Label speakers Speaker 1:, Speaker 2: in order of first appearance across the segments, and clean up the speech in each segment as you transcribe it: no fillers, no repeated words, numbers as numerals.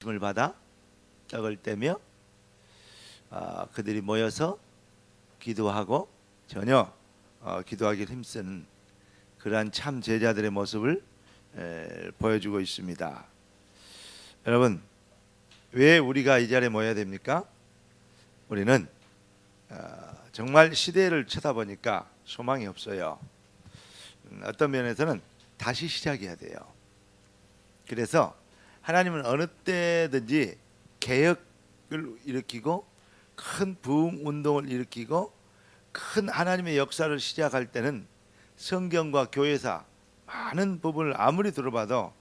Speaker 1: 가르침을 받아 떡을 떼며 그들이 모여서 기도하고 전혀 기도하기를 힘쓰는 그러한 참 제자들의 모습을 보여주고 있습니다. 여러분, 왜 우리가 이 자리에 모여야 됩니까? 우리는 정말 시대를 쳐다보니까 소망이 없어요. 어떤 면에서는 다시 시작해야 돼요. 그래서 하나님은 어느 때든지 개혁을 일으키고 큰 부흥 운동을 일으키고 큰 하나님의 역사를 시작할 때는 성경과 교회사 많은 부분을 아무리 들어봐도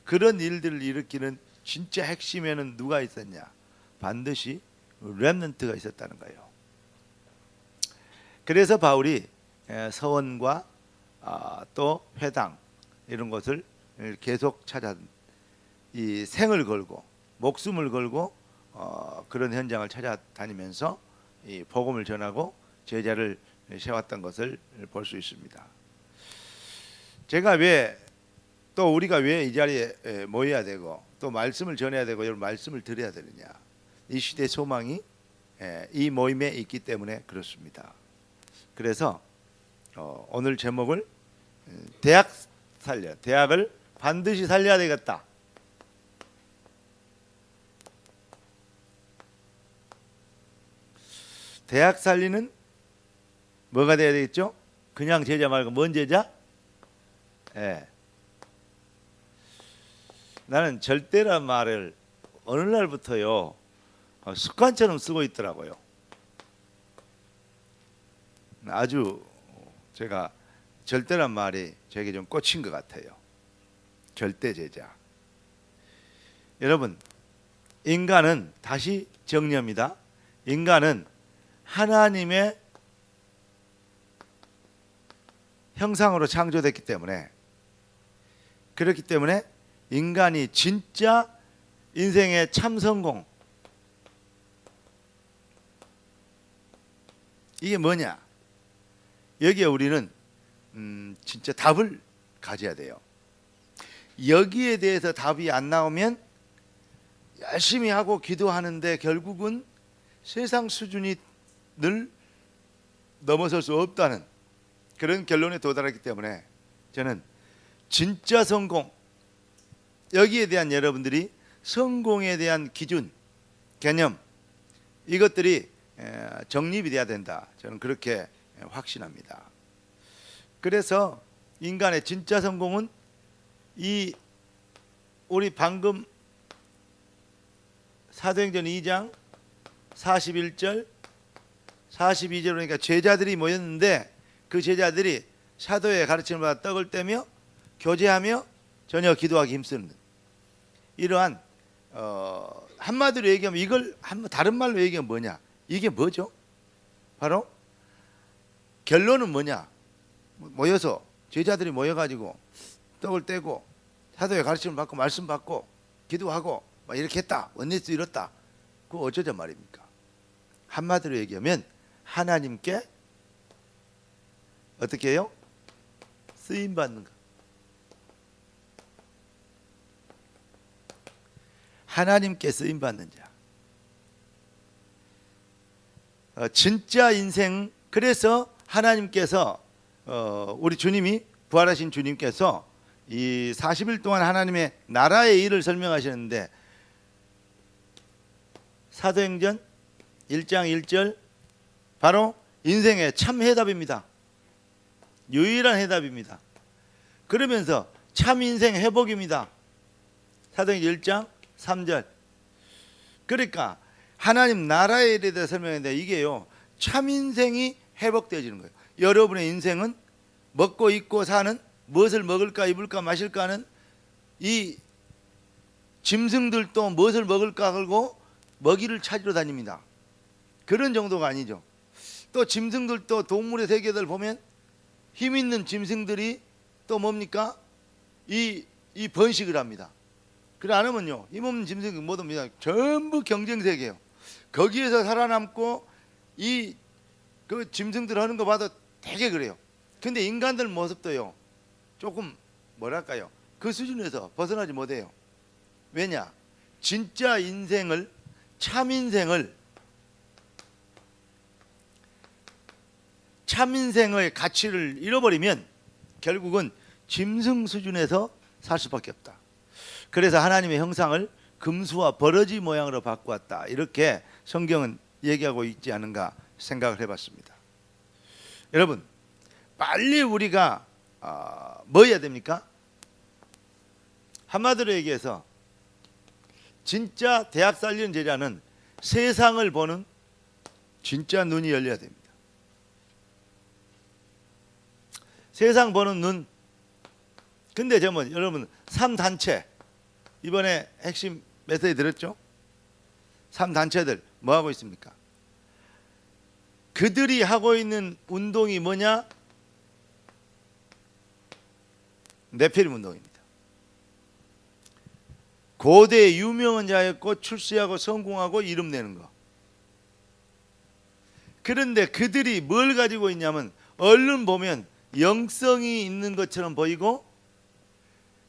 Speaker 1: 그런 일들을 일으키는 진짜 핵심에는 누가 있었냐? 반드시 렘넌트가 있었다는 거예요. 그래서 바울이 서원과 또 회당 이런 것을 계속 찾아 이 생을 걸고 목숨을 걸고 그런 현장을 찾아다니면서 이 복음을 전하고 제자를 세웠던 것을 볼 수 있습니다. 제가 또 우리가 왜 이 자리에 모여야 되고 또 말씀을 전해야 되고 여러분 말씀을 드려야 되느냐? 이 시대 소망이 이 모임에 있기 때문에 그렇습니다. 그래서 오늘 제목을 대학을 반드시 살려야 되겠다. 대학 살리는 뭐가 돼야 되겠죠? 그냥 제자 말고 뭔 제자? 나는 절대란 말을 어느 날부터요 습관처럼 쓰고 있더라고요. 아주 제가 절대란 말이 저에게 좀 꽂힌 것 같아요. 절대 제자. 여러분, 인간은 다시 정리합니다. 인간은 하나님의 형상으로 창조됐기 때문에 그렇기 때문에 인간이 진짜 인생의 참 성공 이게 뭐냐? 여기에 우리는 진짜 답을 가져야 돼요. 여기에 대해서 답이 안 나오면 열심히 하고 기도하는데 결국은 세상 수준이 늘 넘어설 수 없다는 그런 결론에 도달했기 때문에 저는 진짜 성공 여기에 대한 여러분들이 성공에 대한 기준, 개념 이것들이 정립이 돼야 된다. 저는 그렇게 확신합니다. 그래서 인간의 진짜 성공은 우리 방금 사도행전 2장 41절 42절 그러니까 제자들이 모였는데 그 제자들이 사도의 가르침을 받아 떡을 떼며 교제하며 전혀 기도하기 힘쓰는 이러한 한마디로 얘기하면 이걸 다른 말로 얘기하면 뭐냐? 이게 뭐죠? 바로 결론은 뭐냐? 모여서 제자들이 모여가지고 떡을 떼고 사도의 가르침을 받고 말씀 받고 기도하고 막 이렇게 했다. 원리스 이뤘다. 그거 어쩌자 말입니까? 한마디로 얘기하면 하나님께 어떻게 해요? 쓰임 받는 거. 하나님께 쓰임 받는 자. 진짜 인생 그래서 하나님께서 우리 주님이 부활하신 주님께서 이 40일 동안 하나님의 나라의 일을 설명하시는데 사도행전 1장 1절 바로 인생의 참 해답입니다. 유일한 해답입니다. 그러면서 참 인생 회복입니다. 사도행전 1장 3절. 그러니까 하나님 나라에 대해 설명했는데 이게요 참 인생이 회복되어지는 거예요. 여러분의 인생은 먹고 입고 사는 무엇을 먹을까 입을까 마실까 하는 이 짐승들도 무엇을 먹을까 하고 먹이를 찾으러 다닙니다. 그런 정도가 아니죠. 또 짐승들도 동물의 세계들 보면 힘 있는 짐승들이 또 뭡니까? 이 번식을 합니다. 그래 안 하면요 힘 없는 짐승이 못 옵니다. 전부 경쟁 세계예요. 거기에서 살아남고 그 짐승들 하는 거 봐도 되게 그래요. 근데 인간들 모습도요 조금 뭐랄까요 그 수준에서 벗어나지 못해요. 왜냐? 진짜 인생을, 참 인생을, 참 인생의 가치를 잃어버리면 결국은 짐승 수준에서 살 수밖에 없다. 그래서 하나님의 형상을 금수와 버러지 모양으로 바꾸었다. 이렇게 성경은 얘기하고 있지 않은가 생각을 해봤습니다. 여러분, 빨리 우리가 뭐 해야 됩니까? 한마디로 얘기해서 진짜 대학 살리는 제자는 세상을 보는 진짜 눈이 열려야 됩니다. 세상 보는 눈. 근데 여러분 3단체 이번에 핵심 메시지 들었죠? 3단체들 뭐 하고 있습니까? 그들이 하고 있는 운동이 뭐냐? 네피림 운동입니다. 고대 유명한 자였고 출세하고 성공하고 이름 내는 거. 그런데 그들이 뭘 가지고 있냐면 얼른 보면 영성이 있는 것처럼 보이고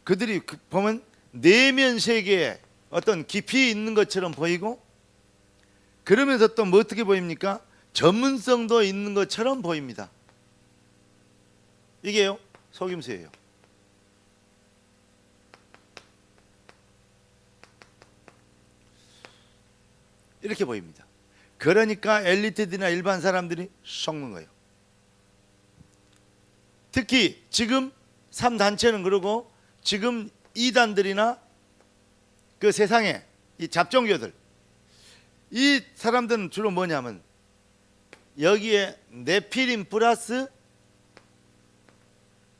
Speaker 1: 그들이 보면 내면 세계에 어떤 깊이 있는 것처럼 보이고 그러면서 또 뭐 어떻게 보입니까? 전문성도 있는 것처럼 보입니다. 이게요 속임수예요. 이렇게 보입니다. 그러니까 엘리트들이나 일반 사람들이 속는 거예요. 특히 지금 3단체는 그러고 지금 이단들이나 그 세상에 이 잡종교들 이 사람들은 주로 뭐냐면 여기에 네피림 플러스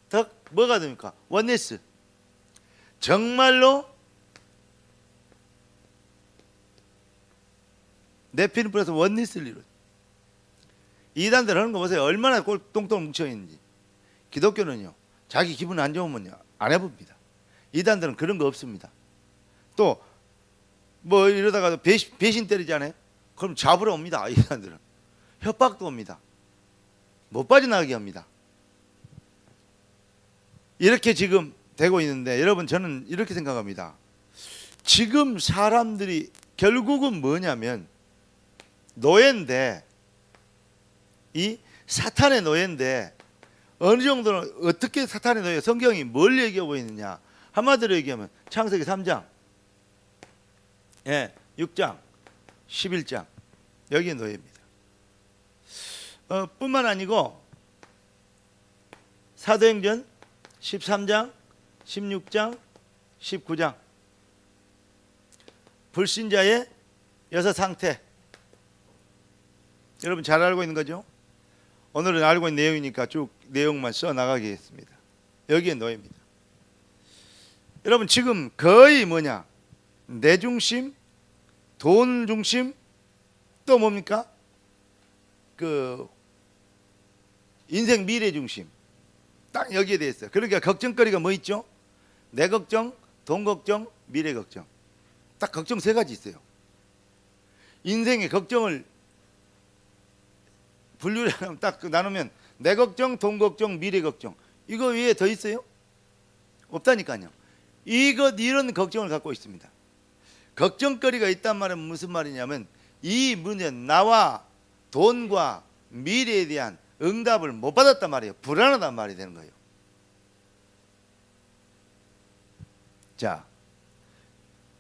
Speaker 1: 더 뭐가 됩니까? 원네스. 정말로 네피림 플러스 원네스를 이루죠. 이단들 하는 거 보세요. 얼마나 똥똥 뭉쳐있는지. 기독교는요 자기 기분 안 좋으면요 안 해봅니다. 이단들은 그런 거 없습니다. 또 뭐 이러다가 배신 때리잖아요. 그럼 잡으러 옵니다. 이단들은 협박도 옵니다. 못 빠져나가게 합니다. 이렇게 지금 되고 있는데 여러분 저는 이렇게 생각합니다. 지금 사람들이 결국은 뭐냐면 노예인데 이 사탄의 노예인데 어느 정도는 어떻게 사탄의 노예 성경이 뭘 얘기하고 있느냐 한마디로 얘기하면 창세기 3장 6장 11장 여기에 노예입니다. 뿐만 아니고 사도행전 13장 16장 19장 불신자의 6상태 여러분 잘 알고 있는 거죠? 오늘은 알고 있는 내용이니까 쭉 내용만 써나가겠습니다. 여기에 노예입니다. 여러분 지금 거의 뭐냐 내 중심, 돈 중심, 또 뭡니까? 그 인생 미래 중심 딱 여기에 대해 있어요. 그러니까 걱정거리가 뭐 있죠? 내 걱정, 돈 걱정, 미래 걱정. 딱 걱정 3가지 있어요. 인생의 걱정을 분류를 딱 나누면 내 걱정, 돈 걱정, 미래 걱정. 이거 위에 더 있어요? 없다니까요. 이런 걱정을 갖고 있습니다. 걱정거리가 있단 말은 무슨 말이냐면 이 문제 나와 돈과 미래에 대한 응답을 못 받았단 말이에요. 불안하단 말이 되는 거예요. 자,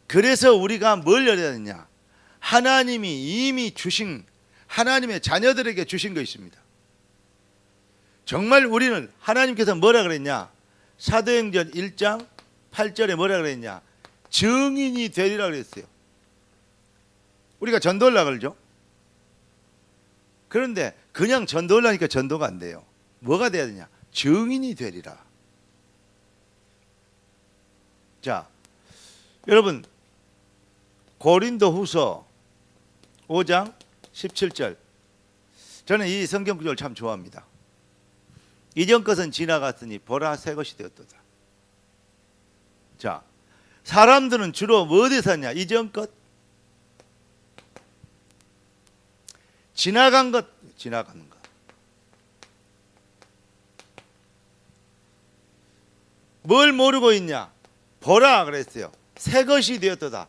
Speaker 1: 그래서 우리가 뭘 열어야 되냐? 하나님이 이미 주신 하나님의 자녀들에게 주신 거 있습니다. 정말 우리는 하나님께서 뭐라 그랬냐? 사도행전 1장 8절에 뭐라 그랬냐? 증인이 되리라 그랬어요. 우리가 전도하려고 그러죠. 그런데 그냥 전도하려니까 전도가 안 돼요. 뭐가 돼야 되냐? 증인이 되리라. 자, 여러분 고린도후서 5장 17절 저는 이 성경 구절을 참 좋아합니다. 이전 것은 지나갔으니 보라 새 것이 되었도다. 자, 사람들은 주로 뭐 어디서 샀냐? 이전 것, 지나간 것, 지나가는 것. 뭘 모르고 있냐? 보라 그랬어요. 새 것이 되었도다.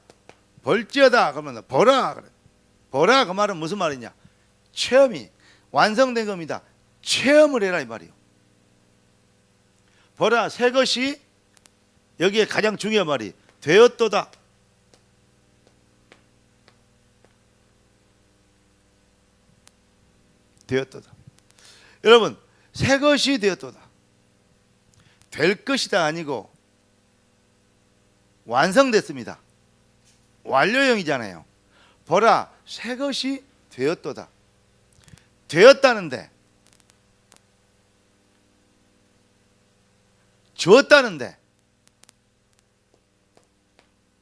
Speaker 1: 볼지어다 그러면 보라 그래. 보라 그 말은 무슨 말이냐? 체험이 완성된 겁니다. 체험을 해라 이 말이요. 보라 새 것이 여기에 가장 중요한 말이 되었도다. 되었도다. 여러분 새 것이 되었도다. 될 것이다 아니고 완성됐습니다. 완료형이잖아요. 보라 새 것이 되었도다. 되었다는데 주었다는데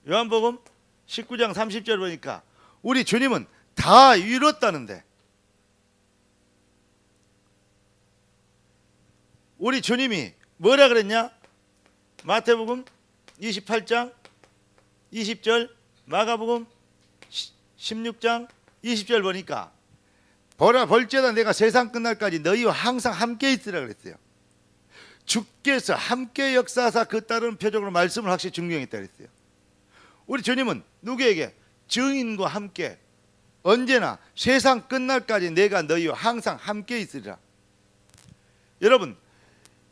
Speaker 1: 요한복음 19장 30절 보니까 우리 주님은 다 이뤘다는데 우리 주님이 뭐라 그랬냐? 마태복음 28장 20절 마가복음 16장 20절 보니까 보라 볼지어다 내가 세상 끝날까지 너희와 항상 함께 있으라 그랬어요. 주께서 함께 역사하사 그 따른 표적으로 말씀을 확실히 증명했다 그랬어요. 우리 주님은 누구에게? 증인과 함께 언제나 세상 끝날까지 내가 너희와 항상 함께 있으리라. 여러분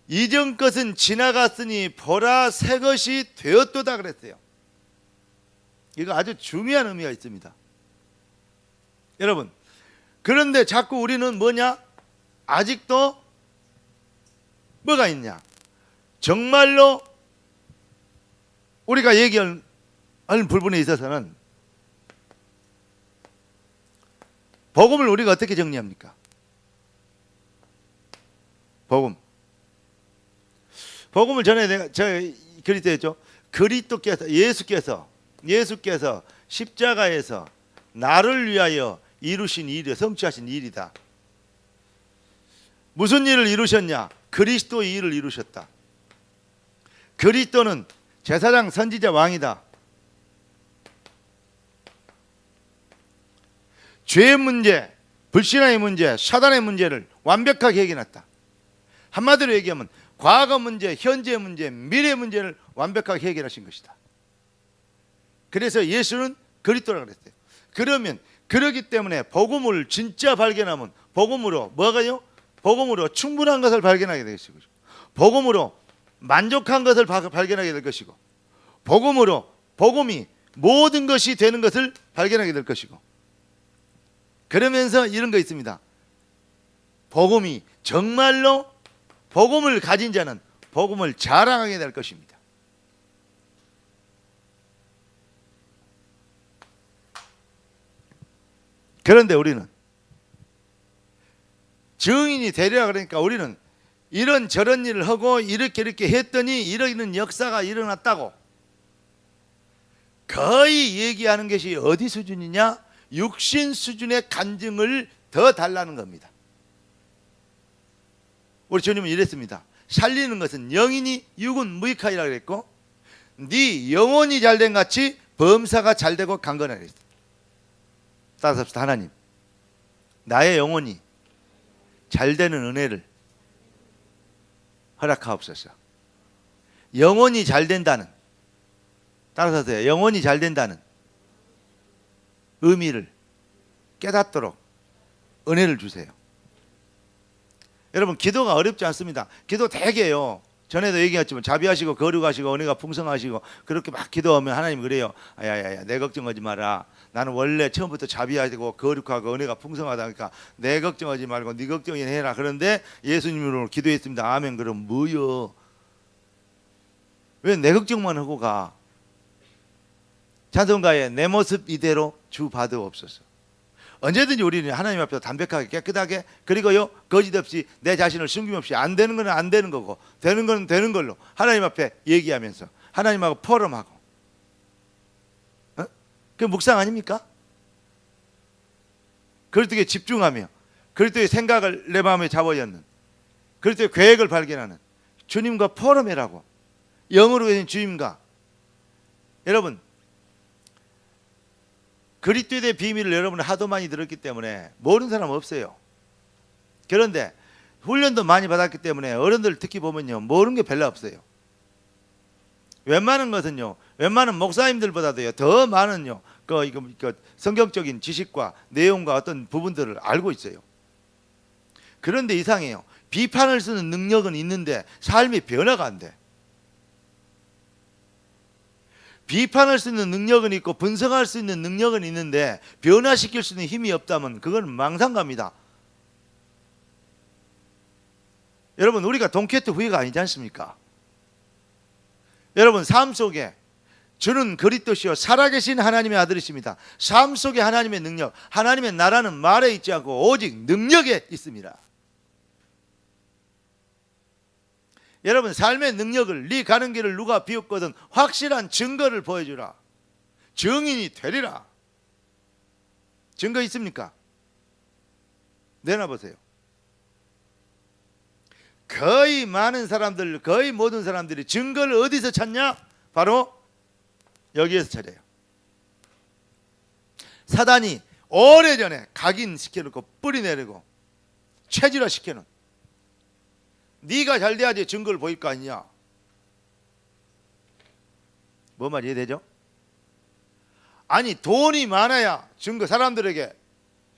Speaker 1: 이전 것은 지나갔으니 보라 새 것이 되었도다 그랬어요. 이거 아주 중요한 의미가 있습니다. 여러분 그런데 자꾸 우리는 뭐냐? 아직도 뭐가 있냐? 정말로 우리가 얘기할 부분에 있어서는 복음을 우리가 어떻게 정리합니까? 복음을 전에 제가 그리스도였죠. 그리스도께서 예수께서 십자가에서 나를 위하여 이루신 일이 성취하신 일이다. 무슨 일을 이루셨냐? 그리스도의 일을 이루셨다. 그리스도는 제사장 선지자 왕이다. 죄의 문제, 불신앙의 문제, 사단의 문제를 완벽하게 해결했다. 한마디로 얘기하면 과거 문제, 현재 문제, 미래 문제를 완벽하게 해결하신 것이다. 그래서 예수는 그리스도라고 그랬어요. 그러면 그러기 때문에 복음을 진짜 발견하면 복음으로 뭐가요? 복음으로 충분한 것을 발견하게 될 것이고, 복음으로 만족한 것을 발견하게 될 것이고, 복음으로 복음이 모든 것이 되는 것을 발견하게 될 것이고, 그러면서 이런 거 있습니다. 복음이 정말로 복음을 가진 자는 복음을 자랑하게 될 것입니다. 그런데 우리는 증인이 되리라 그러니까 우리는 이런 저런 일을 하고 이렇게 했더니 이런 역사가 일어났다고 거의 얘기하는 것이 어디 수준이냐? 육신 수준의 간증을 더 달라는 겁니다. 우리 주님은 이랬습니다. 살리는 것은 영이니 육은 무익하리라 그랬고, 네 영혼이 잘된 같이 범사가 잘되고 강건하라 그랬어요. 따라서 하나님, 나의 영혼이 잘되는 은혜를 허락하옵소서. 영혼이 잘된다는, 따라서 영혼이 잘된다는 의미를 깨닫도록 은혜를 주세요. 여러분 기도가 어렵지 않습니다. 기도 되게요. 전에도 얘기했지만 자비하시고 거룩하시고 은혜가 풍성하시고 그렇게 막 기도하면 하나님 그래요. 야야야 내 걱정하지 마라. 나는 원래 처음부터 자비하고 거룩하고 은혜가 풍성하다 그러니까 내 걱정하지 말고 네 걱정이나 해라. 그런데 예수님으로 기도했습니다. 아멘. 그럼 뭐요? 왜 내 걱정만 하고 가? 찬송가에 내 모습 이대로 주 받으옵소서. 언제든지 우리는 하나님 앞에서 담백하게 깨끗하게 그리고요 거짓 없이 내 자신을 숨김없이 안 되는 건 안 되는 거고 되는 건 되는 걸로 하나님 앞에 얘기하면서 하나님하고 포럼하고 그게 묵상 아닙니까? 그리스도에 집중하며 그리스도의 생각을 내 마음에 잡아였는 그리스도의 계획을 발견하는 주님과 포럼해라고 영으로 계신 주님과 여러분 그리스도에 대한 비밀을 여러분은 하도 많이 들었기 때문에 모르는 사람 없어요. 그런데 훈련도 많이 받았기 때문에 어른들 특히 보면요 모르는 게 별로 없어요. 웬만한 것은요, 웬만한 목사님들보다도요 더 많은요 이거 성경적인 지식과 내용과 어떤 부분들을 알고 있어요. 그런데 이상해요. 비판을 쓰는 능력은 있는데 삶의 변화가 안 돼. 비판할 수 있는 능력은 있고 분석할 수 있는 능력은 있는데 변화시킬 수 있는 힘이 없다면 그건 망상갑니다. 여러분, 우리가 돈키호테 후회가 아니지 않습니까? 여러분, 삶 속에 주는 그리스도시요 살아계신 하나님의 아들이십니다. 삶 속에 하나님의 능력, 하나님의 나라는 말에 있지 않고 오직 능력에 있습니다. 여러분, 삶의 능력을 네 가는 길을 누가 비웃거든 확실한 증거를 보여주라. 증인이 되리라. 증거 있습니까? 내놔보세요. 거의 많은 사람들, 거의 모든 사람들이 증거를 어디서 찾냐? 바로 여기에서 찾아요. 사단이 오래전에 각인시켜놓고 뿌리내리고 체질화시켜놓은, 네가 잘 돼야지 증거를 보일 거 아니냐. 뭐 말 이해되죠? 아니, 돈이 많아야 증거, 사람들에게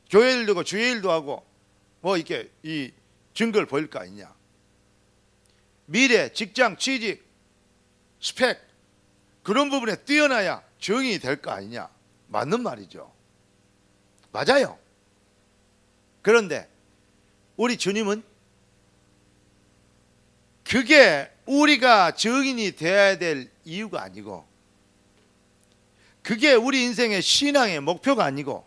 Speaker 1: 교회를 두고 주일도 하고 뭐 이렇게 이 증거를 보일 거 아니냐. 미래, 직장, 취직, 스펙 그런 부분에 뛰어나야 증인이 될 거 아니냐. 맞는 말이죠. 맞아요. 그런데 우리 주님은 그게 우리가 증인이 되어야 될 이유가 아니고, 그게 우리 인생의 신앙의 목표가 아니고,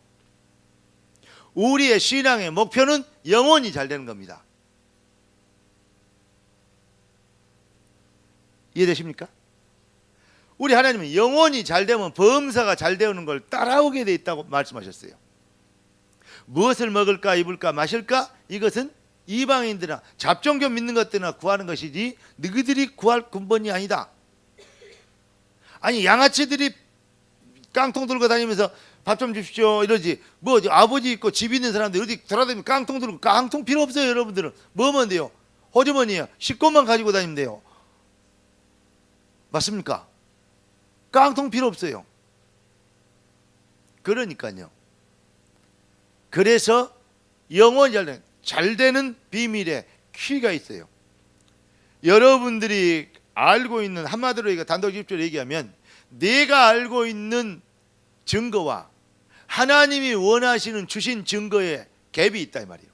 Speaker 1: 우리의 신앙의 목표는 영혼이 잘 되는 겁니다. 이해되십니까? 우리 하나님은 영혼이 잘 되면 범사가 잘 되는 걸 따라오게 돼 있다고 말씀하셨어요. 무엇을 먹을까 입을까 마실까 이것은 이방인들이나 잡종교 믿는 것들이나 구하는 것이지 너희들이 구할 근본이 아니다. 아니, 양아치들이 깡통 들고 다니면서 밥 좀 주십시오 이러지, 뭐 아버지 있고 집 있는 사람들 어디 돌아다니면 깡통 들고, 깡통 필요 없어요. 여러분들은 뭐면 돼요? 호주머니에 식권만 가지고 다니면 돼요. 맞습니까? 깡통 필요 없어요. 그러니까요. 그래서 영혼이 잘 되는 비밀에 키가 있어요. 여러분들이 알고 있는, 한마디로 이거 단도직입적으로 얘기하면 내가 알고 있는 증거와 하나님이 원하시는 주신 증거에 갭이 있다 이 말이에요.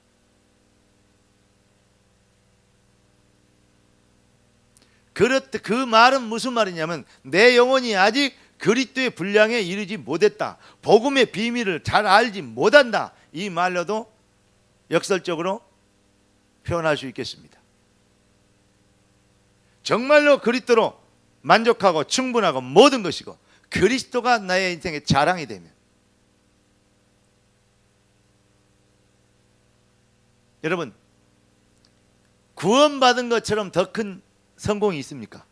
Speaker 1: 그렇듯 그 말은 무슨 말이냐면 내 영혼이 아직 그리스도의 분량에 이르지 못했다, 복음의 비밀을 잘 알지 못한다, 이 말로도 역설적으로 표현할 수 있겠습니다. 정말로 그리스도로 만족하고 충분하고 모든 것이고 그리스도가 나의 인생의 자랑이 되면, 여러분, 구원받은 것처럼 더 큰 성공이 있습니까?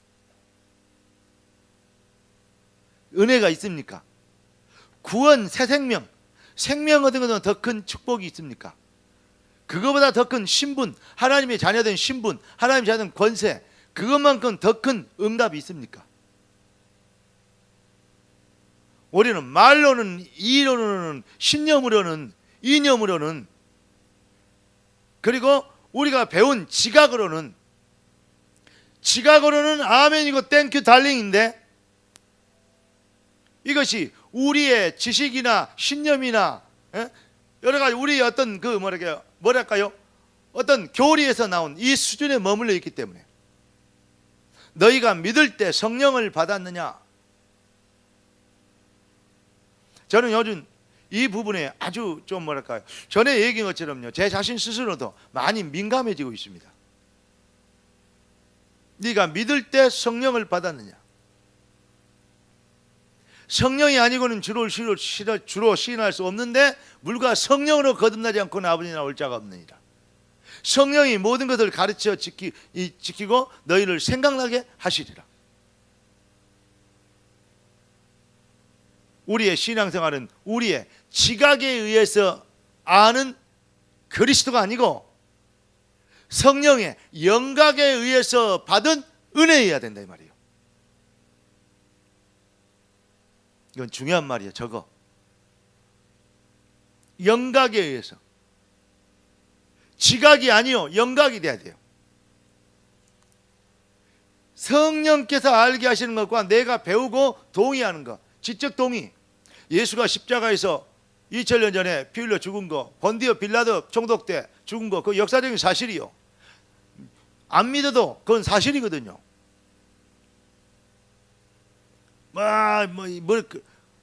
Speaker 1: 은혜가 있습니까? 구원, 새 생명, 생명 얻은 것은 더 큰 축복이 있습니까? 그거보다 더 큰 신분, 하나님의 자녀된 신분, 하나님의 자녀된 권세, 그것만큼 더 큰 응답이 있습니까? 우리는 말로는, 이론으로는, 신념으로는, 이념으로는, 그리고 우리가 배운 지각으로는 아멘이고 땡큐 달링인데, 이것이 우리의 지식이나 신념이나 여러 가지 우리의 어떤 뭐랄까요? 어떤 교리에서 나온 이 수준에 머물러 있기 때문에, 너희가 믿을 때 성령을 받았느냐? 저는 요즘 이 부분에 아주 좀 뭐랄까요? 전에 얘기한 것처럼요, 제 자신 스스로도 많이 민감해지고 있습니다. 네가 믿을 때 성령을 받았느냐? 성령이 아니고는 주로 시인할 수 없는데, 물과 성령으로 거듭나지 않고는 아버지 나올 자가 없느니라. 성령이 모든 것을 가르쳐 지키고 너희를 생각나게 하시리라. 우리의 신앙생활은 우리의 지각에 의해서 아는 그리스도가 아니고 성령의 영각에 의해서 받은 은혜여야 된다 이 말이에요. 이건 중요한 말이에요. 저거 영각에 의해서, 지각이 아니요 영각이 돼야 돼요. 성령께서 알게 하시는 것과 내가 배우고 동의하는 것, 지적 동의. 예수가 십자가에서 2000년 전에 피 흘려 죽은 거, 본디오 빌라도 총독 때 죽은 거, 그 역사적인 사실이요. 안 믿어도 그건 사실이거든요.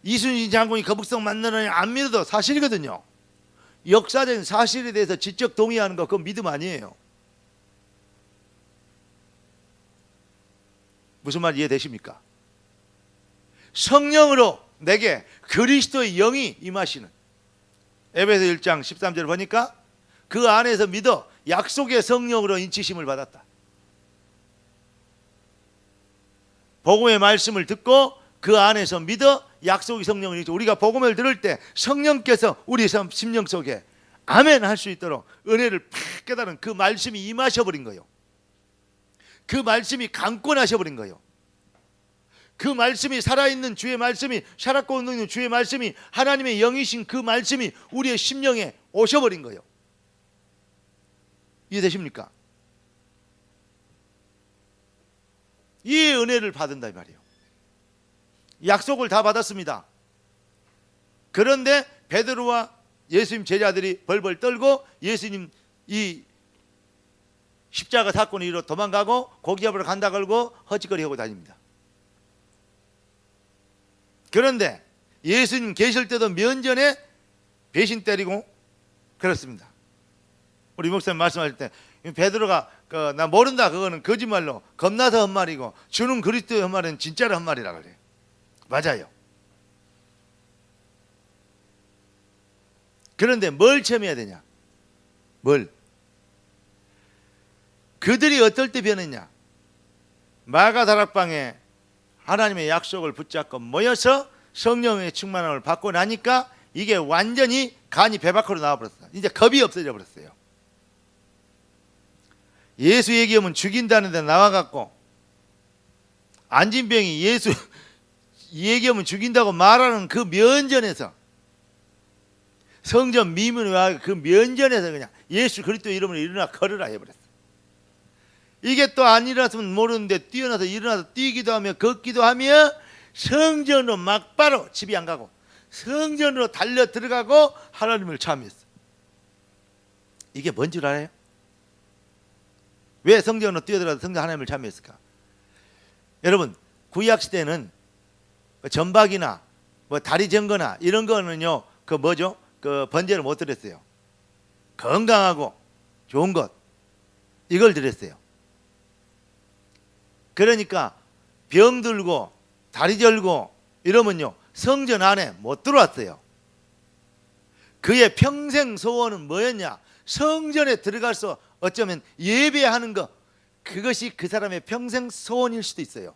Speaker 1: 이순신 장군이 거북성 만나느냐 안 믿어도 사실이거든요. 역사적인 사실에 대해서 지적 동의하는 거, 그건 믿음 아니에요. 무슨 말 이해되십니까? 성령으로 내게 그리스도의 영이 임하시는, 에베소 1장 13절 보니까 그 안에서 믿어 약속의 성령으로 인치심을 받았다. 복음의 말씀을 듣고 그 안에서 믿어 약속의 성령을 인치, 우리가 복음을 들을 때 성령께서 우리 심령 속에 아멘 할 수 있도록 은혜를 팍 깨달은 그 말씀이 임하셔버린 거예요. 그 말씀이 강권하셔버린 거예요. 그 말씀이 살아있는 주의 말씀이, 살았고 있는 주의 말씀이, 하나님의 영이신 그 말씀이 우리의 심령에 오셔버린 거예요. 이해되십니까? 이 은혜를 받은다 이 말이에요. 약속을 다 받았습니다. 그런데 베드로와 예수님 제자들이 벌벌 떨고 예수님 이 십자가 사건을 이루어 도망가고 고기 잡으러 간다 걸고 허짓거리하고 다닙니다. 그런데 예수님 계실 때도 면전에 배신 때리고 그렇습니다. 우리 목사님 말씀하실 때 베드로가 나 모른다 그거는 거짓말로 겁나서 한 말이고 주는 그리스도의 한 말은 진짜로 한 말이라 그래요. 맞아요. 그런데 뭘 체험해야 되냐? 뭘? 그들이 어떨 때 변했냐? 마가 다락방에 하나님의 약속을 붙잡고 모여서 성령의 충만함을 받고 나니까 이게 완전히 간이 배 밖으로 나와버렸어요. 이제 겁이 없어져 버렸어요. 예수 얘기하면 죽인다는 데 나와갖고 안진병이 예수 얘기하면 죽인다고 말하는 그 면전에서, 성전 미문에 와 그 면전에서 그냥 예수 그리스도 이름으로 일어나 걸으라 해버렸어요. 이게 또 안 일어났으면 모르는데 뛰어나서 일어나서 뛰기도 하며 걷기도 하며 성전으로 막바로, 집이 안 가고 성전으로 달려 들어가고 하나님을 참여했어. 이게 뭔 줄 알아요? 왜 성전으로 뛰어들어서 성전 하나님을 참여했을까? 여러분, 구약시대는 전박이나 다리 정거나 이런 거는요, 그 뭐죠? 그 번제를 못 드렸어요. 건강하고 좋은 것, 이걸 드렸어요. 그러니까 병 들고 다리 절고 이러면요 성전 안에 못 들어왔어요. 그의 평생 소원은 뭐였냐? 성전에 들어가서 어쩌면 예배하는 것, 그것이 그 사람의 평생 소원일 수도 있어요.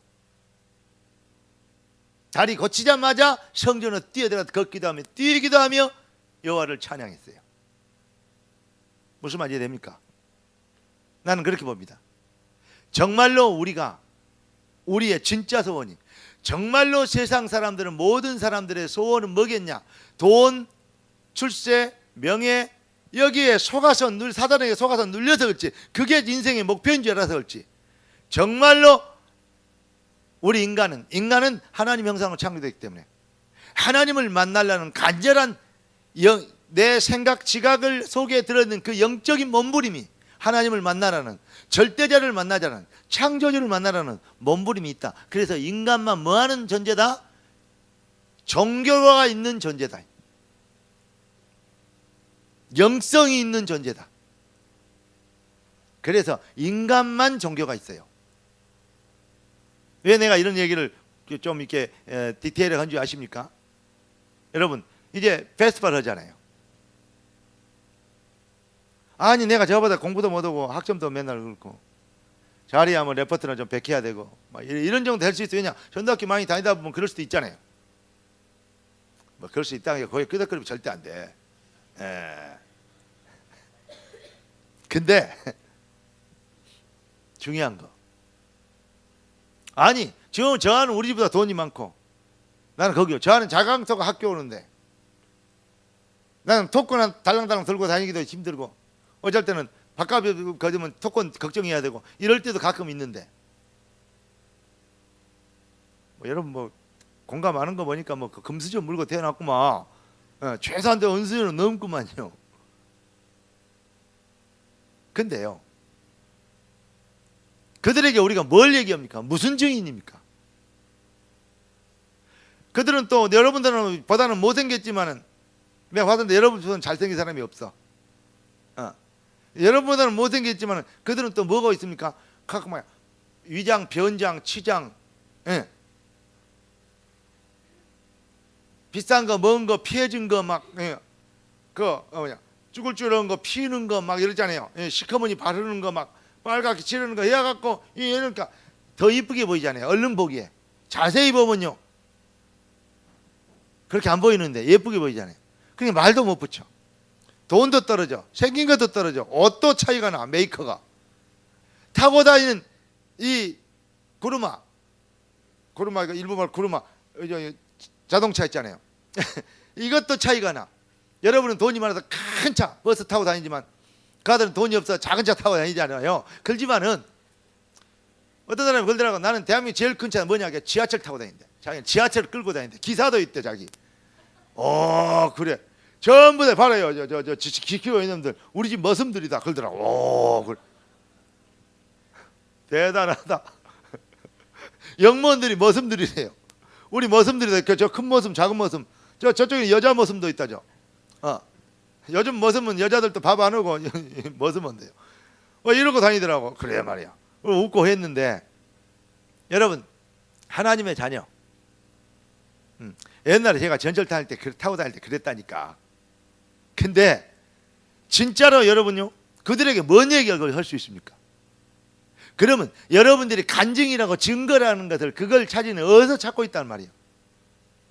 Speaker 1: 다리 고치자마자 성전으로 뛰어들어서 걷기도 하며 뛰기도 하며 여호와를 찬양했어요. 무슨 말이 됩니까? 나는 그렇게 봅니다. 정말로 우리가 우리의 진짜 소원이, 정말로 세상 사람들은, 모든 사람들의 소원은 뭐겠냐? 돈, 출세, 명예, 여기에 속아서 사단에게 속아서 눌려서 그렇지, 그게 인생의 목표인 줄 알아서 그렇지, 정말로 우리 인간은 하나님 형상으로 창조되기 때문에 하나님을 만나려는 간절한 내 생각 지각을 속에 들어있는 그 영적인 몸부림이, 하나님을 만나라는, 절대자를 만나자는, 창조주를 만나라는 몸부림이 있다. 그래서 인간만 뭐하는 존재다? 종교가 있는 존재다. 영성이 있는 존재다. 그래서 인간만 종교가 있어요. 왜 내가 이런 얘기를 좀 이렇게 디테일하게 한 줄 아십니까? 여러분, 이제 페스티벌 하잖아요. 아니 내가 저보다 공부도 못하고 학점도 맨날 그렇고 자리하면 레퍼트나 좀 베껴야 되고 막 이런 정도 될 수 있어요. 왜냐? 전도학교 많이 다니다 보면 그럴 수도 있잖아요. 뭐 그럴 수 있다는 게 거의 끄덕거리면 절대 안 돼. 근데 중요한 거, 아니 지금 저는 우리 집보다 돈이 많고 나는 거기요. 저는 자강서가 학교 오는데 나는 토큰 달랑달랑 들고 다니기도 힘들고 어쩔 때는 바깥에 거두면 토큰 걱정해야 되고 이럴 때도 가끔 있는데 뭐 여러분 뭐 공감하는 거 보니까 뭐 그 금수저 물고 태어났구만. 최소한데 은수저는 넘구만요. 근데요, 그들에게 우리가 뭘 얘기합니까? 무슨 증인입니까? 그들은 또 여러분들은 보다는 못생겼지만은 내가 봤는데 여러분보다는 잘생긴 사람이 없어. 여러분보다는 못생겼지만은 그들은 또 뭐가 있습니까? 각 뭐 위장, 변장, 치장, 예. 비싼 거, 먼 거, 피해진 거 막, 예. 쭈글쭈글한 거, 피는 거 막 이러잖아요. 예. 시커머니 바르는 거 막 빨갛게 칠하는 거 해갖고 이러니까 더 이쁘게 보이잖아요. 얼른 보기에. 자세히 보면요, 그렇게 안 보이는데 예쁘게 보이잖아요. 그러니까 말도 못 붙여. 돈도 떨어져, 생긴 것도 떨어져, 옷도 차이가 나. 메이커가 타고 다니는 이 구르마 이거 일본말 구르마 자동차 있잖아요. 이것도 차이가 나. 여러분은 돈이 많아서 큰 차 버스 타고 다니지만 그 아들은 돈이 없어 작은 차 타고 다니잖아요. 그렇지만은 어떤 사람이 그러더라고. 나는 대한민국 제일 큰 차는 뭐냐? 지하철 타고 다닌대. 자기는 지하철을 끌고 다닌대. 기사도 있대 자기. 그래. 전부 다 봐라요. 저 지키고 있는 놈들 우리 집 머슴들이다 그러더라고. 그래. 대단하다. 영무원들이 머슴들이래요. 우리 머슴들이다. 저 큰 머슴, 작은 머슴. 저쪽에 여자 머슴도 있다죠. 요즘 머슴은 여자들도 밥 안 오고 머슴은 돼요. 이러고 다니더라고. 그래 말이야. 웃고 했는데 여러분, 하나님의 자녀. 옛날에 제가 전철 타고 다닐 때 그랬다니까. 근데 진짜로 여러분요, 그들에게 뭔 얘기를 할 수 있습니까? 그러면 여러분들이 간증이라고 증거라는 것을 그걸 찾으는 어디서 찾고 있단 말이에요?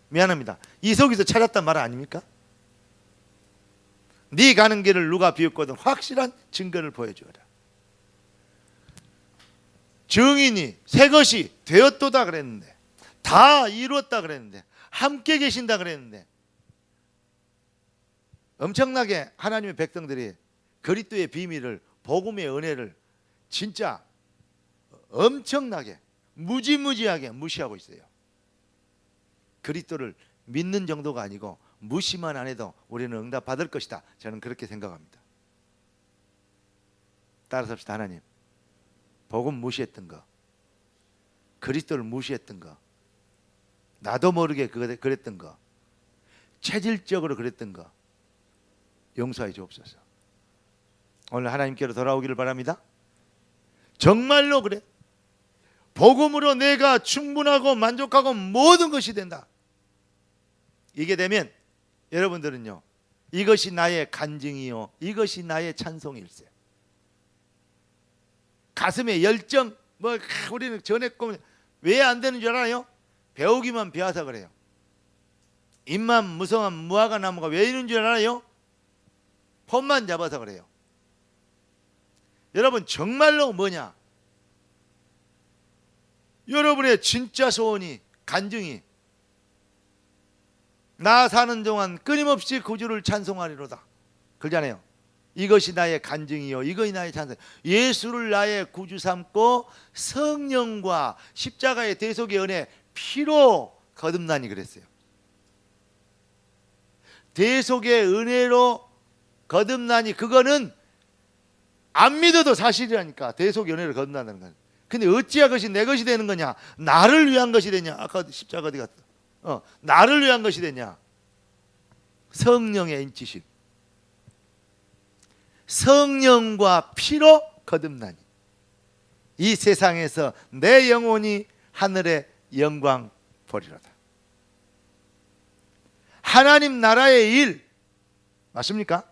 Speaker 1: 미안합니다. 이 속에서 찾았단 말 아닙니까? 네 가는 길을 누가 비웃거든 확실한 증거를 보여주어라. 증인이 새 것이 되었도다 그랬는데, 다 이루었다 그랬는데, 함께 계신다 그랬는데, 엄청나게 하나님의 백성들이 그리스도의 비밀을, 복음의 은혜를 진짜 엄청나게 무지무지하게 무시하고 있어요. 그리스도를 믿는 정도가 아니고 무시만 안 해도 우리는 응답 받을 것이다. 저는 그렇게 생각합니다. 따라서 합시다. 하나님, 복음 무시했던 거, 그리스도를 무시했던 거, 나도 모르게 그랬던 거, 체질적으로 그랬던 거 용서해 주옵소서. 오늘 하나님께로 돌아오기를 바랍니다. 정말로 그래. 복음으로 내가 충분하고 만족하고 모든 것이 된다. 이게 되면 여러분들은요, 이것이 나의 간증이요, 이것이 나의 찬송일세. 가슴의 열정, 우리는 전했고 왜 안 되는 줄 알아요? 배우기만 배워서 그래요. 입만 무성한 무화과 나무가 왜 이런 줄 알아요? 폼만 잡아서 그래요. 여러분, 정말로 뭐냐? 여러분의 진짜 소원이, 간증이, 나 사는 동안 끊임없이 구주를 찬송하리로다. 그러잖아요. 이것이 나의 간증이요, 이것이 나의 찬송. 예수를 나의 구주 삼고 성령과 십자가의 대속의 은혜 피로 거듭나니 그랬어요. 대속의 은혜로 거듭나니, 그거는 안 믿어도 사실이라니까. 대속의 은혜로 거듭난다는 건. 근데 어찌야 그것이 내 것이 되는 거냐? 나를 위한 것이 되냐? 아까 십자가 어디 갔어? 나를 위한 것이 되냐? 성령의 인치심. 성령과 피로 거듭나니 이 세상에서 내 영혼이 하늘의 영광 보리로다. 하나님 나라의 일 맞습니까?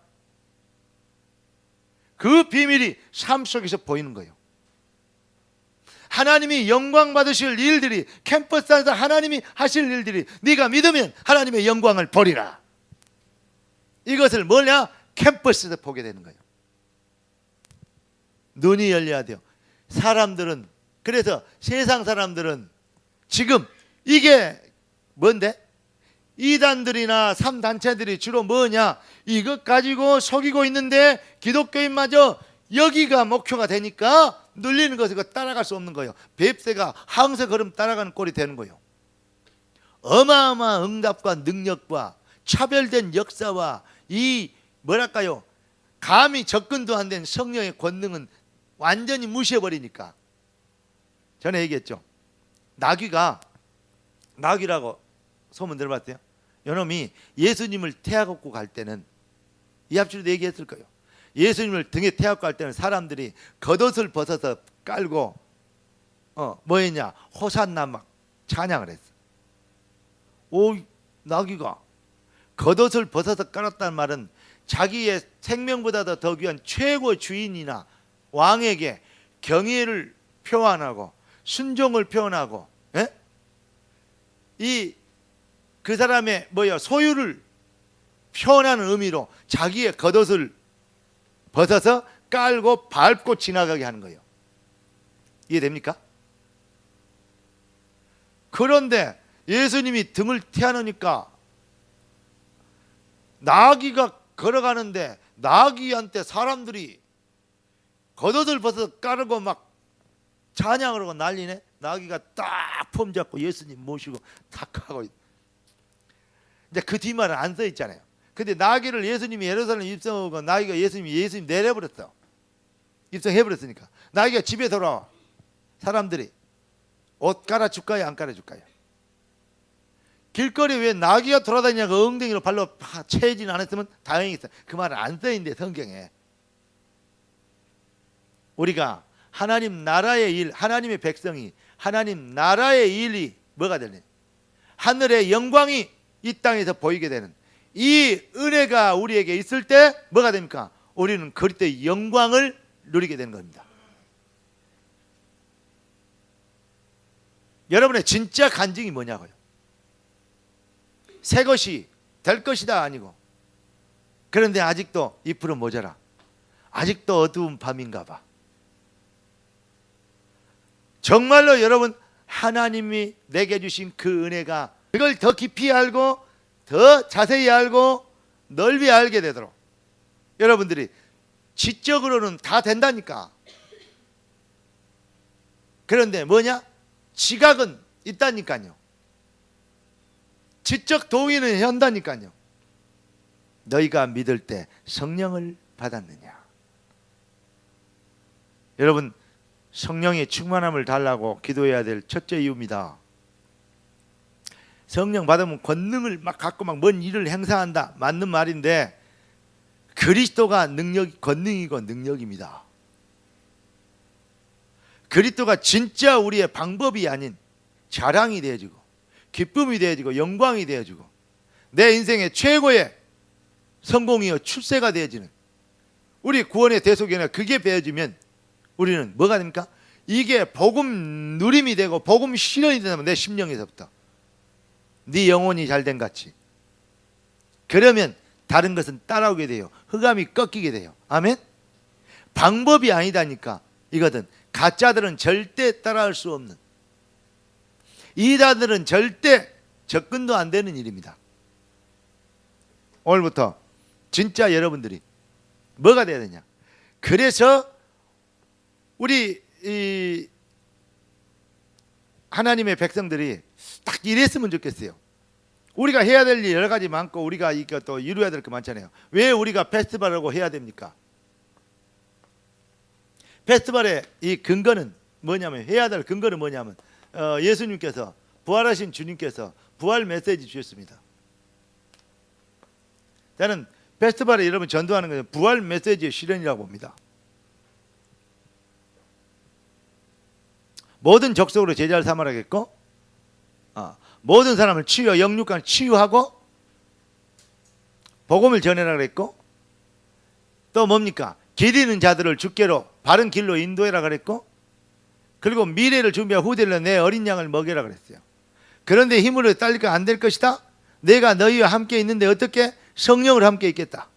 Speaker 1: 그 비밀이 삶 속에서 보이는 거예요. 하나님이 영광 받으실 일들이, 캠퍼스 안에서 하나님이 하실 일들이 네가 믿으면 하나님의 영광을 보리라. 이것을 뭐냐? 캠퍼스에서 보게 되는 거예요. 눈이 열려야 돼요. 사람들은, 그래서 세상 사람들은 지금 이게 뭔데? 이단들이나 3단체들이 주로 뭐냐, 이것 가지고 속이고 있는데 기독교인마저 여기가 목표가 되니까 눌리는 것을 따라갈 수 없는 거예요. 뱁새가 항서 걸음 따라가는 꼴이 되는 거예요. 어마어마한 응답과 능력과 차별된 역사와 이 뭐랄까요, 감히 접근도 안 된 성령의 권능은 완전히 무시해버리니까. 전에 얘기했죠. 나귀라고 소문 들어봤어요? 요놈이 예수님을 태워갖고 갈 때는, 이 앞줄도 얘기했을 거예요. 예수님을 등에 태워갖고 갈 때는 사람들이 겉옷을 벗어서 깔고 뭐 했냐, 호산나 막 찬양을 했어. 오, 나귀가 겉옷을 벗어서 깔았다는 말은 자기의 생명보다도 더 귀한 최고 주인이나 왕에게 경의를 표현하고 순종을 표현하고, 그 사람의 소유를 표현하는 의미로 자기의 겉옷을 벗어서 깔고 밟고 지나가게 하는 거예요. 이해됩니까? 그런데 예수님이 등을 태워놓으니까 나귀가 걸어가는데 나귀한테 사람들이 겉옷을 벗어서 깔고 막 찬양을 하고 난리네. 나귀가 딱 폼 잡고 예수님 모시고 탁 하고, 이제 그 뒷말은 안 써 있잖아요. 근데 나귀를 예수님이 예루살렘 입성하고 나귀가 예수님 내려버렸어. 입성해버렸으니까 나귀가 집에 돌아와. 사람들이 옷 깔아줄까요, 안 깔아줄까요? 길거리에 왜 나귀가 돌아다니냐고 엉덩이로 발로 채진 않았으면 다행이겠어. 그 말은 안 써있는데 성경에. 우리가 하나님 나라의 일, 하나님의 백성이 하나님 나라의 일이 뭐가 되냐, 하늘의 영광이 이 땅에서 보이게 되는 이 은혜가 우리에게 있을 때 뭐가 됩니까? 우리는 그리스도의 영광을 누리게 되는 겁니다. 여러분의 진짜 간증이 뭐냐고요? 새 것이 될 것이다 아니고, 그런데 아직도 잎으로 모자라, 아직도 어두운 밤인가 봐. 정말로 여러분, 하나님이 내게 주신 그 은혜가, 그걸 더 깊이 알고 더 자세히 알고 넓이 알게 되도록 여러분들이 지적으로는 다 된다니까. 그런데 뭐냐? 지각은 있다니까요. 지적 동의는 한다니까요. 너희가 믿을 때 성령을 받았느냐? 여러분, 성령의 충만함을 달라고 기도해야 될 첫째 이유입니다. 성령 받으면 권능을 막 갖고 막 뭔 일을 행사한다, 맞는 말인데 그리스도가 권능이고 능력입니다. 그리스도가 진짜 우리의 방법이 아닌 자랑이 되어지고 기쁨이 되어지고 영광이 되어지고 내 인생의 최고의 성공이요 출세가 되어지는 우리 구원의 대속이나 그게 배워지면 우리는 뭐가 됩니까? 이게 복음 누림이 되고 복음 실현이 된다면 내 심령에서부터 네 영혼이 잘된 같이, 그러면 다른 것은 따라오게 돼요. 흑암이 꺾이게 돼요. 아멘. 방법이 아니다니까. 이거든 가짜들은 절대 따라할 수 없는, 이단들은 절대 접근도 안 되는 일입니다. 오늘부터 진짜 여러분들이 뭐가 돼야 되냐? 그래서 우리 이 하나님의 백성들이 딱 이랬으면 좋겠어요. 우리가 해야 될 일 여러 가지 많고 우리가 이거 또 이루어야 될 거 많잖아요. 왜 우리가 페스티벌하고 해야 됩니까? 페스티벌의 이 근거는 뭐냐면, 해야 될 근거는 뭐냐면 예수님께서, 부활하신 주님께서 부활 메시지 주셨습니다. 저는 페스티벌에 여러분 전도하는 것은 부활 메시지의 실현이라고 봅니다. 모든 족속으로 제자를 삼으라겠고, 모든 사람을 영육간 치유하고 복음을 전해라 그랬고, 또 뭡니까? 길 잃은 자들을 주께로 바른 길로 인도해라 그랬고, 그리고 미래를 준비한 후대를 내 어린 양을 먹여라 그랬어요. 그런데 힘으로 딸릴까 안 될 것이다. 내가 너희와 함께 있는데 어떻게? 성령으로 함께 있겠다.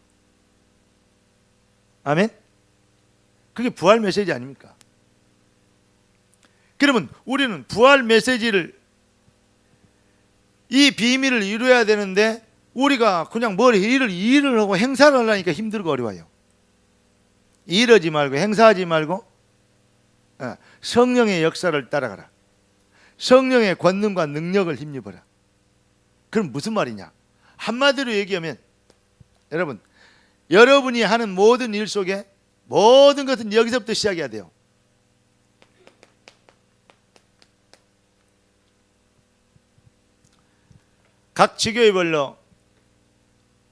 Speaker 1: 아멘. 그게 부활 메시지 아닙니까? 그러면 우리는 부활 메시지를 이 비밀을 이루어야 되는데 우리가 그냥 뭘 일을 하고 행사를 하려니까 힘들고 어려워요. 일하지 말고 행사하지 말고 성령의 역사를 따라가라. 성령의 권능과 능력을 힘입어라. 그럼 무슨 말이냐? 한마디로 얘기하면 여러분, 여러분이 하는 모든 일 속에 모든 것은 여기서부터 시작해야 돼요. 각 지교회별로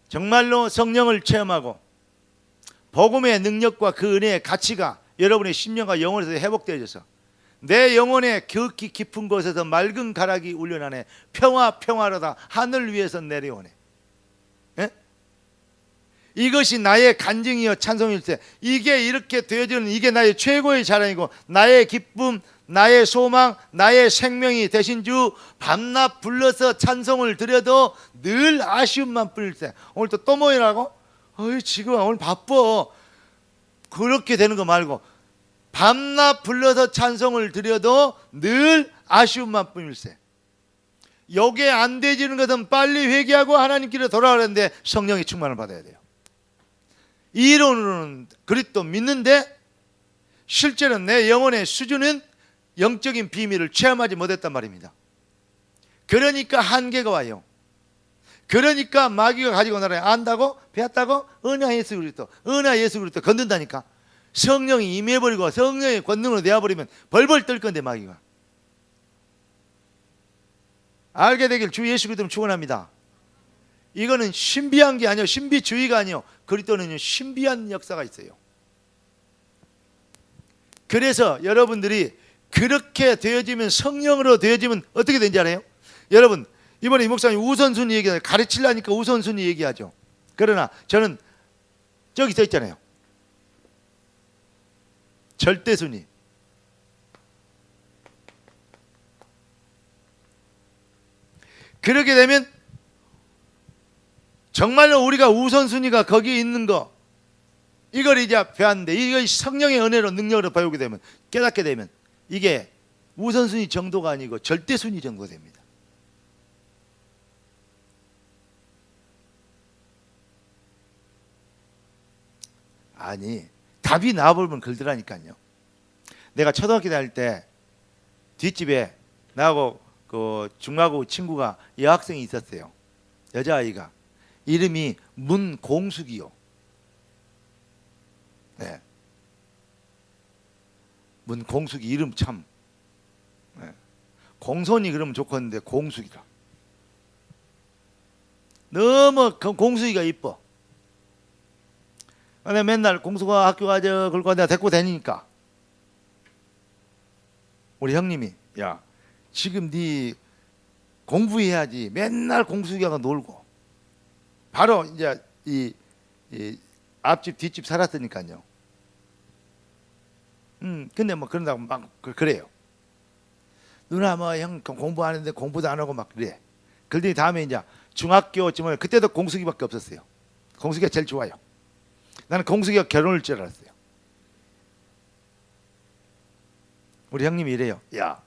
Speaker 1: 정말로 성령을 체험하고 복음의 능력과 그 은혜의 가치가 여러분의 심령과 영혼에서 회복되어져서 내 영혼의 극히 깊은 곳에서 맑은 가락이 울려나네. 평화로다. 하늘 위에서 내려오네. 예? 이것이 나의 간증이요 찬송일 때 이게 이렇게 되어지는 이게 나의 최고의 자랑이고 나의 기쁨, 나의 소망, 나의 생명이 되신 주 밤낮 불러서 찬송을 드려도 늘 아쉬움만 뿌릴 때 오늘 또 모이라고? 지금 오늘 바빠. 그렇게 되는 거 말고 밤낮 불러서 찬송을 드려도 늘 아쉬움만 뿐일세. 요게 안 되지는 것은 빨리 회개하고 하나님께로 돌아가는데 성령의 충만을 받아야 돼요. 이론으로는 그리스도 믿는데 실제로는 내 영혼의 수준은 영적인 비밀을 체험하지 못했단 말입니다. 그러니까 한계가 와요. 그러니까 마귀가 가지고 나라에 안다고 배웠다고 은혜 예수 그리스도 건든다니까. 성령이 임해버리고 성령의 권능으로 되어버리면 벌벌 떨 건데 마귀가. 알게 되길 주 예수 그리스도는 축원합니다. 이거는 신비한 게 아니요 신비주의가 아니요 그리스도는 신비한 역사가 있어요. 그래서 여러분들이 그렇게 되어지면 성령으로 되어지면 어떻게 되는지 알아요? 여러분 이번에 이 목사님 우선순위 얘기하잖아요. 가르치려니까 우선순위 얘기하죠. 그러나 저는 저기 써 있잖아요. 절대순위. 그렇게 되면 정말로 우리가 우선순위가 거기에 있는 거 이걸 이제 배웠는데 이거 성령의 은혜로 능력으로 배우게 되면 깨닫게 되면 이게 우선순위 정도가 아니고 절대순위 정도가 됩니다. 아니 답이 나와보면 그러더라니까요. 내가 초등학교 다닐 때 뒷집에 나하고 그 중학교 친구가 여학생이 있었어요. 여자아이가 이름이 문공숙이요. 네. 문공숙이 이름 참 네. 공손이 그러면 좋겠는데 공숙이라 너무 공숙이가 이뻐. 내가 맨날 공수가 학교 가자 그러고 내가 데리고 다니니까 우리 형님이 야 지금 네 공부해야지 맨날 공수기하고 놀고 바로 이제 이 앞집 뒷집 살았으니까요. 근데 뭐 그런다고 막 그래요. 누나 뭐 형 공부하는데 공부도 안 하고 막 그래. 그러더니 다음에 이제 중학교쯤에 그때도 공수기밖에 없었어요. 공수기가 제일 좋아요. 나는 공수기가 결혼할 줄 알았어요. 우리 형님이 이래요. 야,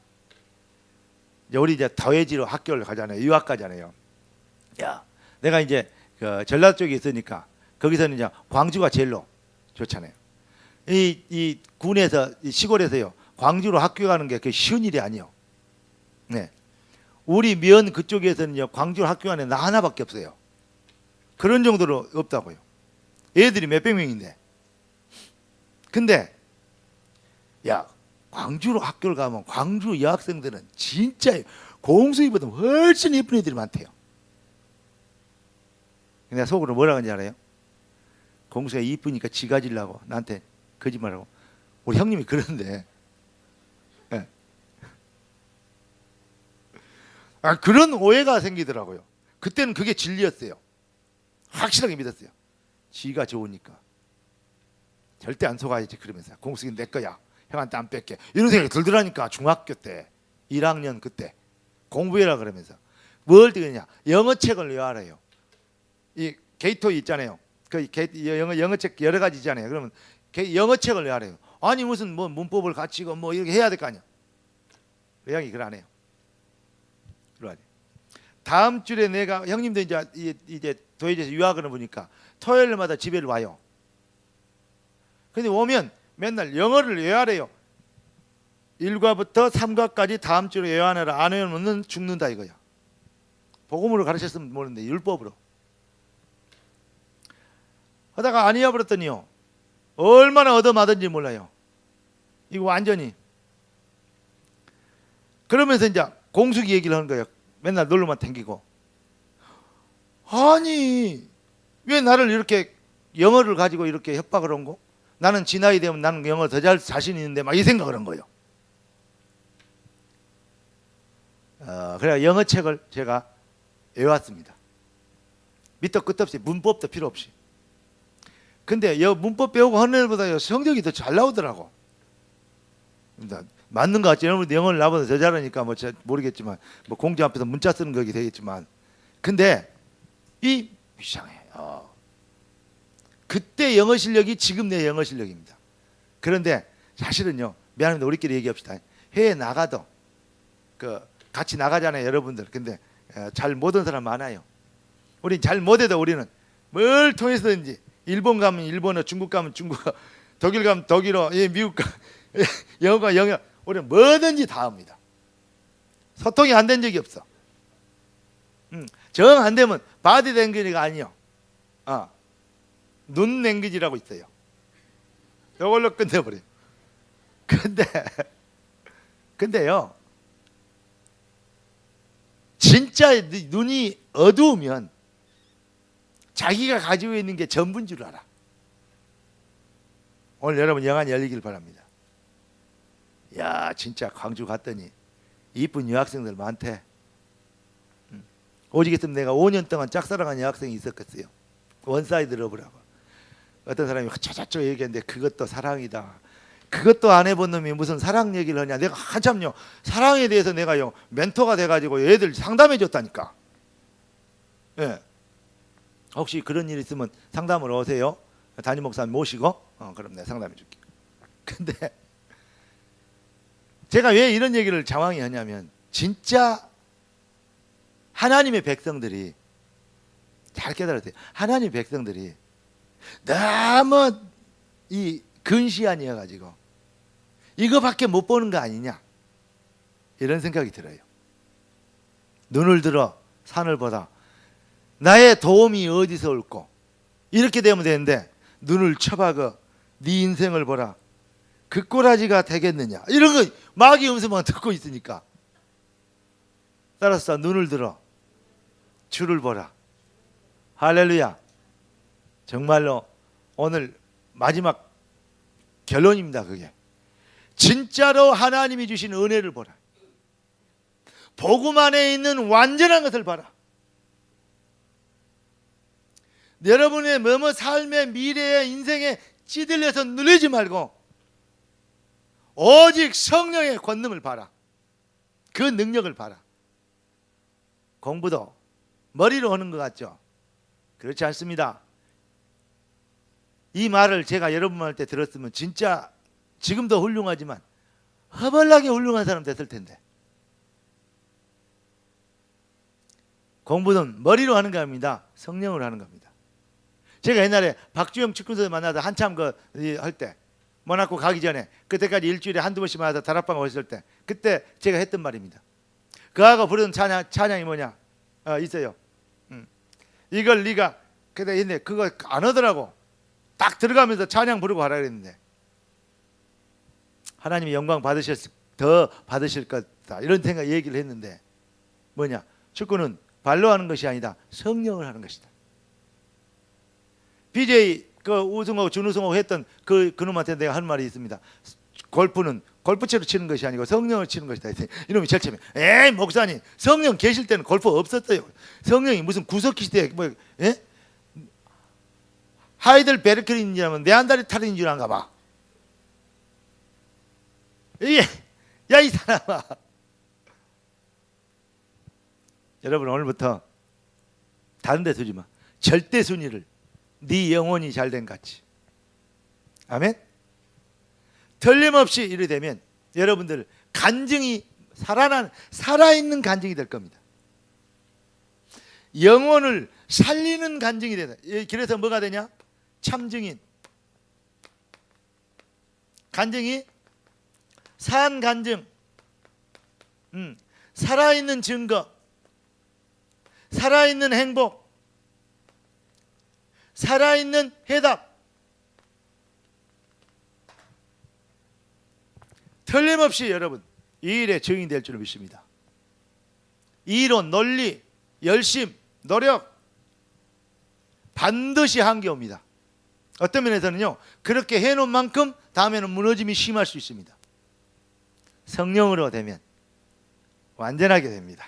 Speaker 1: 우리 이제 더해지로 학교를 가잖아요. 유학 가잖아요. 야, 내가 이제 그 전라도 쪽에 있으니까 거기서는 이제 광주가 제일로 좋잖아요. 이 군에서 이 시골에서요 광주로 학교 가는 게 쉬운 일이 아니요. 네, 우리 면 그쪽에서는요 광주로 학교 가는 나 하나밖에 없어요. 그런 정도로 없다고요. 애들이 몇백 명인데. 근데 야 광주로 학교를 가면 광주 여학생들은 진짜 공수이보다 훨씬 예쁜 애들이 많대요. 내가 속으로 뭐라고 하는지 알아요? 공수가 이쁘니까 지 가지려고 나한테 거짓말하고. 우리 형님이 그러는데 네. 그런 오해가 생기더라고요. 그때는 그게 진리였어요. 확실하게 믿었어요. 지가 좋으니까 절대 안 속아야지 그러면서 공수는 내 거야 형한테 안 뺄게 이런 생각이 들더라니까. 중학교 때 1학년 그때 공부해라 그러면서 뭘 뜨느냐 영어책을 왜 알아요? 이 게이토 있잖아요. 그 영어책 여러 가지 있잖아요. 그러면 영어책을 왜 알아요? 아니 무슨 뭐 문법을 갖추고 뭐 이렇게 해야 될 거 아니야. 왜 형이 그걸 안 해요? 그러니 다음 주에 내가 형님도 이제 도예지에서 유학을 보니까 토요일마다 집에를 와요. 근데 오면 맨날 영어를 외워하래요. 1과부터 3과까지 다음 주로 외워하느라 안 외우면 죽는다 이거야. 복음으로 가르쳤으면 모르는데 율법으로 하다가 안 외워버렸더니요 얼마나 얻어맞은지 몰라요. 이거 완전히. 그러면서 이제 공수기 얘기를 하는 거예요. 맨날 놀러만 댕기고. 아니 왜 나를 이렇게 영어를 가지고 이렇게 협박을 한 거? 나는 지 나이 되면 나는 영어 더 잘 자신 있는데 막 이 생각을 한 거예요. 그래 영어 책을 제가 외웠습니다. 밑도 끝도 없이 문법도 필요 없이. 근데 문법 배우고 하는 애보다 성적이 더 잘 나오더라고. 맞는 것 같지. 여러분 영어를 나보다 더 잘하니까 뭐 모르겠지만 뭐 공지 앞에서 문자 쓰는 거기 되겠지만 근데 이 이상해. 그때 영어 실력이 지금 내 영어 실력입니다. 그런데 사실은요 미안합니다. 우리끼리 얘기합시다. 해외 나가도 같이 나가잖아요 여러분들. 근데 잘 못한 사람 많아요. 우린 잘 못해도 우리는 뭘 통해서든지 일본 가면 일본어, 중국 가면 중국어, 독일 가면 독일어, 미국 가면 영어가 영어, 우리는 뭐든지 다 합니다. 소통이 안 된 적이 없어. 정 안 되면 바디 랭귀지가 아니요. 눈 랭귀지라고 있어요. 이걸로 끝내버려요. 근데요 진짜 눈이 어두우면 자기가 가지고 있는 게 전부인 줄 알아. 오늘 여러분 영안이 열리길 바랍니다. 야 진짜 광주 갔더니 이쁜 여학생들 많대. 오직 있으면 내가 5년 동안 짝사랑한 여학생이 있었겠어요. 원사이드 러브라고. 어떤 사람이 저저저 얘기했는데 그것도 사랑이다. 그것도 안 해본 놈이 무슨 사랑 얘기를 하냐. 내가 한참요 사랑에 대해서 내가요 멘토가 돼가지고 애들 상담해 줬다니까. 예. 혹시 그런 일 있으면 상담을 오세요. 담임 목사님 모시고 그럼 내가 상담해 줄게. 근데 제가 왜 이런 얘기를 장황히 하냐면 진짜 하나님의 백성들이 잘 깨달으세요. 하나님의 백성들이 너무 이 근시안이어가지고 이거밖에 못 보는 거 아니냐 이런 생각이 들어요. 눈을 들어 산을 보다 나의 도움이 어디서 올꼬 이렇게 되면 되는데 눈을 쳐박어 네 인생을 보라 그 꼬라지가 되겠느냐 이런 거 마귀 음성만 듣고 있으니까 따라서 눈을 들어 주를 보라. 할렐루야. 정말로 오늘 마지막 결론입니다. 그게 진짜로 하나님이 주신 은혜를 보라. 복음 안에 있는 완전한 것을 봐라. 여러분의 삶의 미래의 인생에 찌들려서 눌리지 말고 오직 성령의 권능을 봐라. 그 능력을 봐라. 공부도 머리로 하는 것 같죠? 그렇지 않습니다. 이 말을 제가 여러분한테 들었으면 진짜 지금도 훌륭하지만 허벌나게 훌륭한 사람 됐을 텐데. 공부는 머리로 하는 거 아닙니다. 성령으로 하는 겁니다. 제가 옛날에 박주영 축구선수 만나서 한참 할 때 모나코 가기 전에 그때까지 일주일에 한두 번씩 만나서 다락방 오셨을 때 그때 제가 했던 말입니다. 그하고 부르는 찬양이 뭐냐? 있어요. 이걸 네가 그때 했는데 그거 안 하더라고. 딱 들어가면서 찬양 부르고 하라 그랬는데 하나님이 영광 더 받으실 거다 이런 생각 얘기를 했는데 뭐냐? 축구는 발로 하는 것이 아니다. 성령을 하는 것이다. BJ 우승하고 준우승하고 했던 그놈한테 내가 한 말이 있습니다. 골프는 골프채로 치는 것이 아니고 성령을 치는 것이다. 이놈이 제일 처음에 에이 목사님 성령 계실 때는 골프 없었어요. 성령이 무슨 구석기 시대에 하이델베르크인지 하면 네안데르탈인 줄 안가 봐. 이게 야 이 사람아. 여러분 오늘부터 다른 데 두지 마. 절대 순위를 네 영혼이 잘된 같이. 아멘. 틀림없이 이래 되면 여러분들 간증이 살아있는 간증이 될 겁니다. 영혼을 살리는 간증이 되다. 그래서 뭐가 되냐? 참증인. 간증이 산 간증, 살아있는 증거, 살아있는 행복, 살아있는 해답. 틀림없이 여러분 이 일에 증인될 줄 믿습니다. 이론, 논리, 열심, 노력 반드시 한계 옵니다. 어떤 면에서는요, 그렇게 해놓은 만큼 다음에는 무너짐이 심할 수 있습니다. 성령으로 되면 완전하게 됩니다.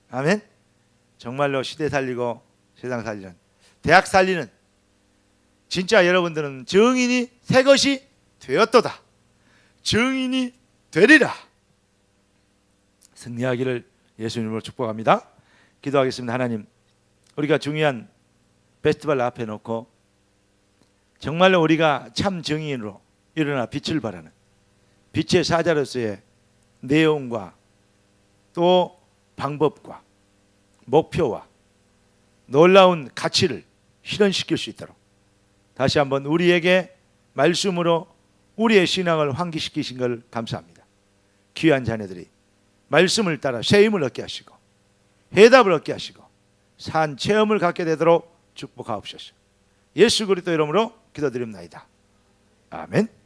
Speaker 1: 아멘. 정말로 시대 살리고 세상 살리는, 대학 살리는 진짜 여러분들은 증인이 새 것이 되었도다. 증인이 되리라. 승리하기를 예수님으로 축복합니다. 기도하겠습니다. 하나님, 우리가 중요한 페스티벌 앞에 놓고 정말로 우리가 참 증인으로 일어나 빛을 발하는 빛의 사자로서의 내용과 또 방법과 목표와 놀라운 가치를 실현시킬 수 있도록 다시 한번 우리에게 말씀으로 우리의 신앙을 환기시키신 걸 감사합니다. 귀한 자녀들이 말씀을 따라 새 힘을 얻게 하시고 해답을 얻게 하시고 산 체험을 갖게 되도록 축복하옵소서. 예수 그리스도 이름으로 기도드립니다. 아멘.